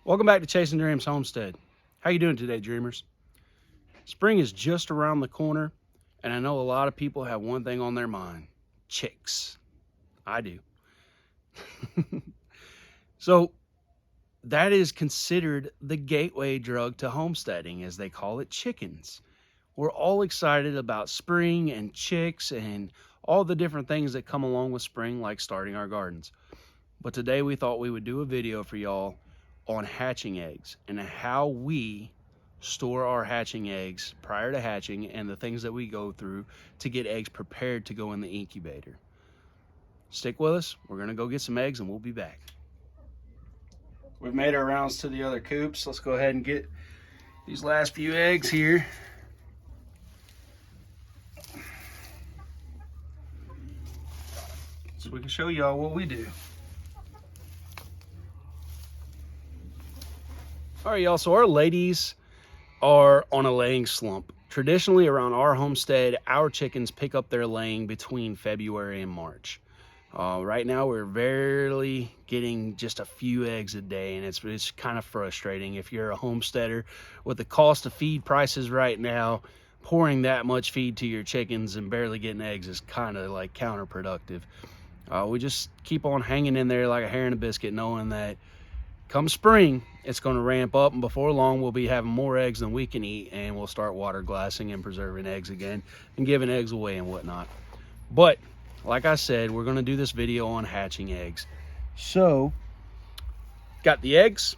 Welcome back to Chasindreamshomestead. How you doing today, dreamers? Spring is just around the corner, and I know a lot of people have one thing on their mind: chicks. I do. So that is considered the gateway drug to homesteading, as they call it, chickens. We're all excited about spring and chicks and all the different things that come along with spring, like starting our gardens. But today we thought we would do a video for y'all on hatching eggs and how we store our hatching eggs prior to hatching and the things that we go through to get eggs prepared to go in the incubator. Stick with us. We're gonna go get some eggs and we'll be back. We've made our rounds to the other coops. Let's go ahead and get these last few eggs here. So we can show y'all what we do. All right, y'all, so our ladies are on a laying slump. Traditionally around our homestead, our chickens pick up their laying between February and March. Right now, we're barely getting just a few eggs a day, and it's kind of frustrating. If you're a homesteader, with the cost of feed prices right now, pouring that much feed to your chickens and barely getting eggs is kind of like counterproductive. We just keep on hanging in there like a hare in a biscuit, knowing that come spring, it's going to ramp up, and before long, we'll be having more eggs than we can eat, and we'll start water glassing and preserving eggs again and giving eggs away and whatnot. But like I said, we're going to do this video on hatching eggs. So, got the eggs,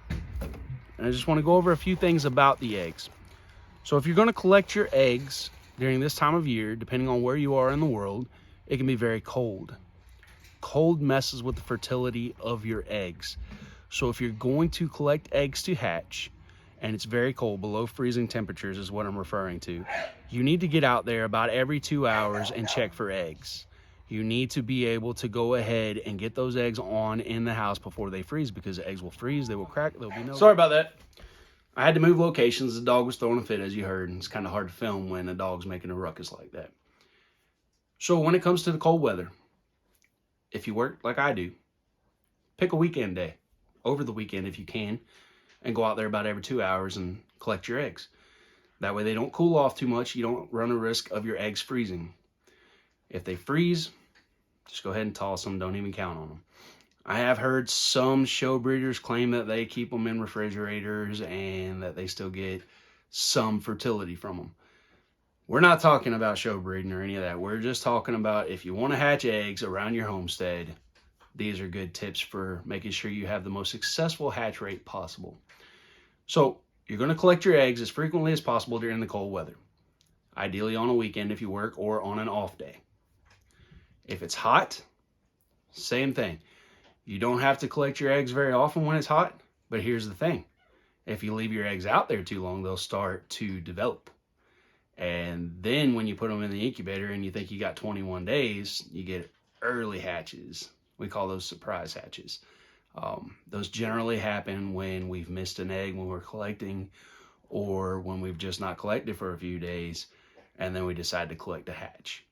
and I just want to go over a few things about the eggs. So if you're going to collect your eggs during this time of year, depending on where you are in the world, it can be very cold. Cold messes with the fertility of your eggs. So if you're going to collect eggs to hatch, and it's very cold, below freezing temperatures is what I'm referring to, you need to get out there about every 2 hours and check for eggs. You need to be able to go ahead and get those eggs on in the house before they freeze, because the eggs will freeze, they will crack, there'll be no... Sorry about that. I had to move locations. The dog was throwing a fit, as you heard, and it's kind of hard to film when a dog's making a ruckus like that. So when it comes to the cold weather, if you work like I do, pick a weekend day, over the weekend if you can, and go out there about every 2 hours and collect your eggs. That way they don't cool off too much. You don't run a risk of your eggs freezing. If they freeze, just go ahead and toss them. Don't even count on them. I have heard some show breeders claim that they keep them in refrigerators and that they still get some fertility from them. We're not talking about show breeding or any of that. We're just talking about if you want to hatch eggs around your homestead, these are good tips for making sure you have the most successful hatch rate possible. So you're going to collect your eggs as frequently as possible during the cold weather. Ideally on a weekend if you work, or on an off day. If it's hot, same thing. You don't have to collect your eggs very often when it's hot, but here's the thing. If you leave your eggs out there too long, they'll start to develop. And then when you put them in the incubator and you think you got 21 days, you get early hatches. We call those surprise hatches. Those generally happen when we've missed an egg when we're collecting, or when we've just not collected for a few days, and then we decide to collect a hatch.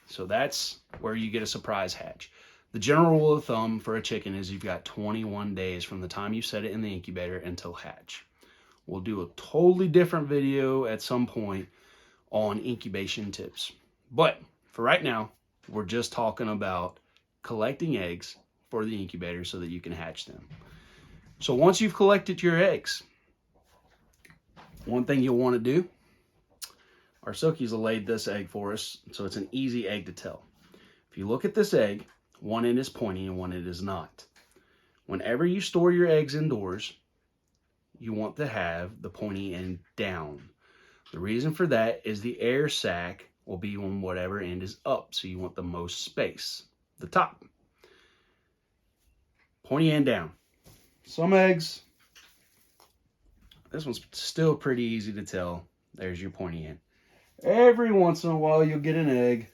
So that's where you get a surprise hatch. The general rule of thumb for a chicken is you've got 21 days from the time you set it in the incubator until hatch. We'll do a totally different video at some point on incubation tips. But for right now, we're just talking about collecting eggs for the incubator so that you can hatch them. So once you've collected your eggs, one thing you'll want to do, our Silkies laid this egg for us, so it's an easy egg to tell. If you look at this egg, one end is pointy and one end is not. Whenever you store your eggs indoors, you want to have the pointy end down. The reason for that is the air sac will be on whatever end is up, so you want the most space, the top. Pointy end down. Some eggs, this one's still pretty easy to tell. There's your pointy end. Every once in a while you'll get an egg.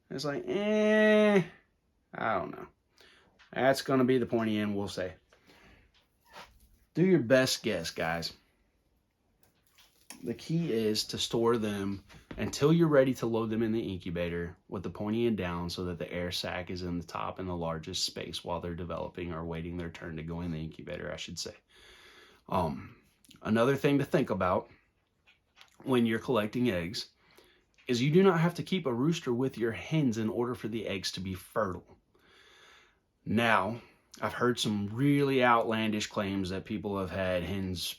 It's like, I don't know. That's going to be the pointy end, we'll say. Do your best guess, guys. the key is to store them until you're ready to load them in the incubator with the pointy end down so that the air sac is in the top and the largest space while they're developing or waiting their turn to go in the incubator, I should say. Another thing to think about when you're collecting eggs is you do not have to keep a rooster with your hens in order for the eggs to be fertile. Now, I've heard some really outlandish claims that people have had hens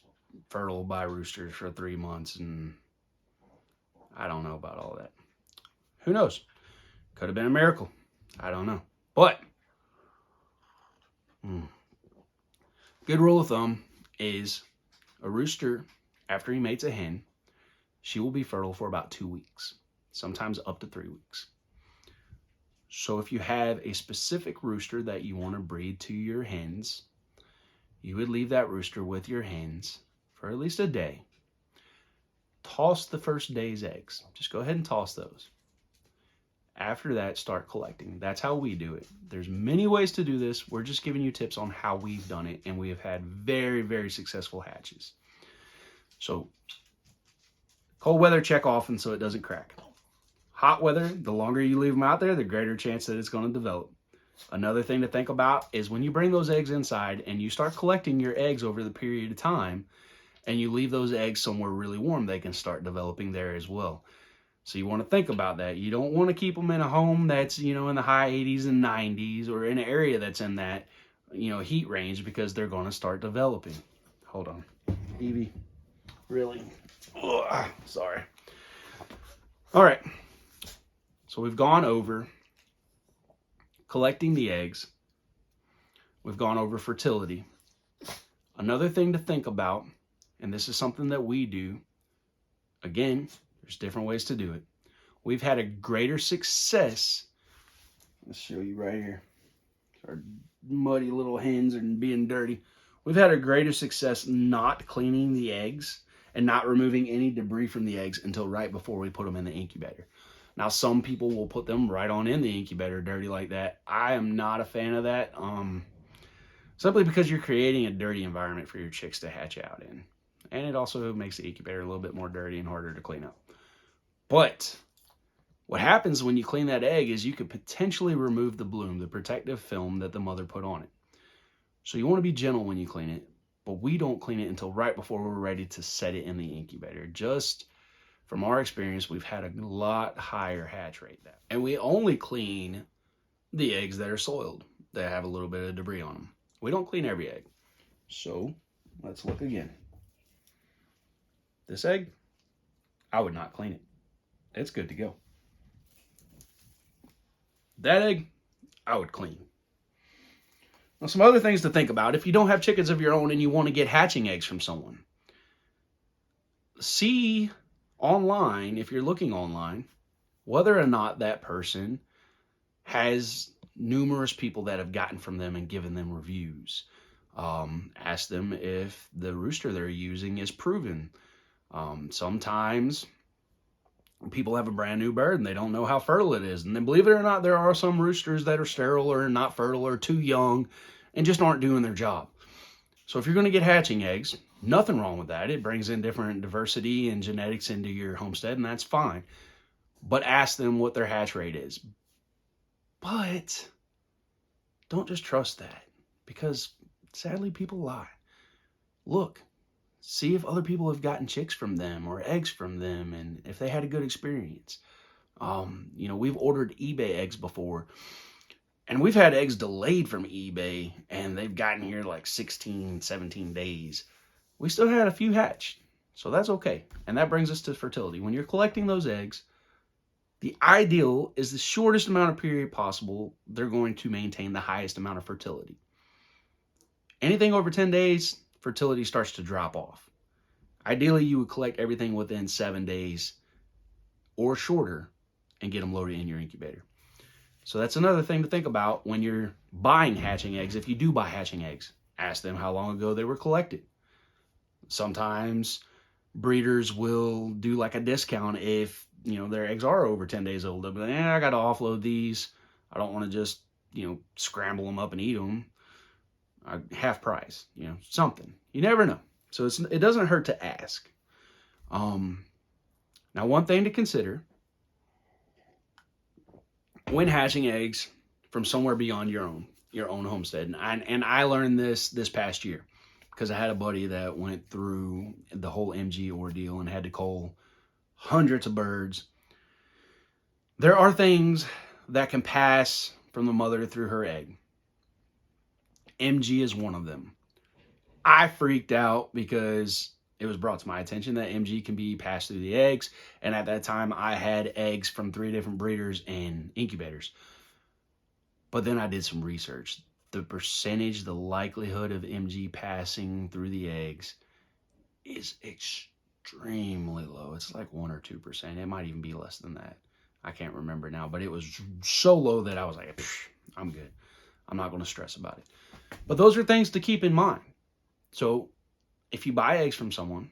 fertile by roosters for 3 months, and I don't know about all that. Who knows? Could have been a miracle. I don't know. But good rule of thumb is a rooster, after he mates a hen, she will be fertile for about 2 weeks, sometimes up to 3 weeks. So if you have a specific rooster that you want to breed to your hens, you would leave that rooster with your hens for at least a day. Toss the first day's eggs. Just go ahead and toss those. After that, start collecting. That's how we do it. There's many ways to do this. We're just giving you tips on how we've done it, and we have had very, very successful hatches. So, cold weather, check often so it doesn't crack. Hot weather, the longer you leave them out there, the greater chance that it's going to develop. Another thing to think about is when you bring those eggs inside and you start collecting your eggs over the period of time, and you leave those eggs somewhere really warm, they can start developing there as well. So you want to think about that. You don't want to keep them in a home that's, in the high 80s and 90s, or in an area that's in that, heat range, because they're going to start developing. Hold on. Evie, really? Ugh, sorry. All right. So we've gone over collecting the eggs. We've gone over fertility. Another thing to think about, and this is something that we do, again, there's different ways to do it. We've had a greater success. Let's show you right here. Our muddy little hens and being dirty. We've had a greater success not cleaning the eggs and not removing any debris from the eggs until right before we put them in the incubator. Now, some people will put them right on in the incubator dirty like that. I am not a fan of that. Simply because you're creating a dirty environment for your chicks to hatch out in. And it also makes the incubator a little bit more dirty and harder to clean up. But what happens when you clean that egg is you could potentially remove the bloom, the protective film that the mother put on it. So you want to be gentle when you clean it, but we don't clean it until right before we're ready to set it in the incubator. Just from our experience, we've had a lot higher hatch rate now. And we only clean the eggs that are soiled, that have a little bit of debris on them. We don't clean every egg. So let's look again. This egg, I would not clean it. It's good to go. That egg, I would clean. Now, some other things to think about. If you don't have chickens of your own and you want to get hatching eggs from someone, see online, if you're looking online, whether or not that person has numerous people that have gotten from them and given them reviews. Ask them if the rooster they're using is proven. Sometimes people have a brand new bird and they don't know how fertile it is. And then, believe it or not, there are some roosters that are sterile or not fertile or too young and just aren't doing their job. So if you're going to get hatching eggs, nothing wrong with that. It brings in different diversity and genetics into your homestead, and that's fine. But ask them what their hatch rate is. But don't just trust that, because sadly people lie. Look, see if other people have gotten chicks from them or eggs from them, and if they had a good experience. We've ordered eBay eggs before, and we've had eggs delayed from eBay, and they've gotten here like 16, 17 days. We still had a few hatched, so that's okay. And that brings us to fertility. When you're collecting those eggs, the ideal is the shortest amount of period possible. They're going to maintain the highest amount of fertility. Anything over 10 days, fertility starts to drop off. Ideally, you would collect everything within 7 days or shorter and get them loaded in your incubator. So that's another thing to think about when you're buying hatching eggs. If you do buy hatching eggs, ask them how long ago they were collected. Sometimes breeders will do like a discount if, their eggs are over 10 days old. They'll be like, I got to offload these. I don't want to just, scramble them up and eat them. Half price, something. You never know. So it doesn't hurt to ask. Now, one thing to consider when hatching eggs from somewhere beyond your own homestead, and I learned this past year because I had a buddy that went through the whole MG ordeal and had to cull hundreds of birds. There are things that can pass from the mother through her egg. MG is one of them. I freaked out because it was brought to my attention that MG can be passed through the eggs. And at that time, I had eggs from 3 different breeders and incubators. But then I did some research. The percentage, the likelihood of MG passing through the eggs is extremely low. It's like 1 or 2%. It might even be less than that. I can't remember now, but it was so low that I was like, I'm good. I'm not going to stress about it. But those are things to keep in mind. So if you buy eggs from someone,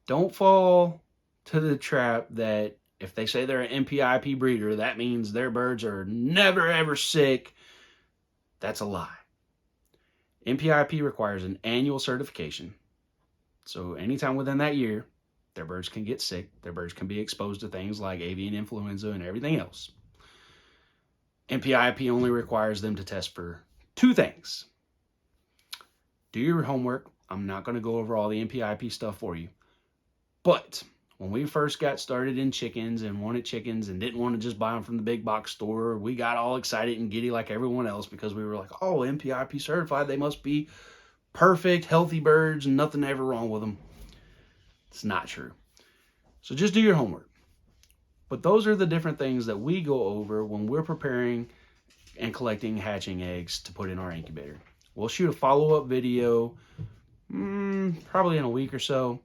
don't fall to the trap that if they say they're an MPIP breeder, that means their birds are never, ever sick. That's a lie. MPIP requires an annual certification. So anytime within that year, their birds can get sick. Their birds can be exposed to things like avian influenza and everything else. MPIP only requires them to test for 2 things. Do your homework. I'm not going to go over all the MPIP stuff for you. But when we first got started in chickens and wanted chickens and didn't want to just buy them from the big box store, we got all excited and giddy like everyone else because we were like, oh, MPIP certified. They must be perfect, healthy birds and nothing ever wrong with them. It's not true. So just do your homework. But those are the different things that we go over when we're preparing and collecting hatching eggs to put in our incubator. We'll shoot a follow-up video probably in a week or so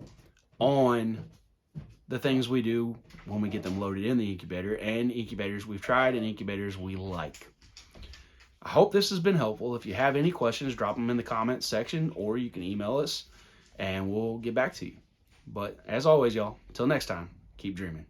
on the things we do when we get them loaded in the incubator and incubators we've tried and incubators we like. I hope this has been helpful. If you have any questions, drop them in the comments section or you can email us and we'll get back to you. But as always, y'all, until next time, keep dreaming.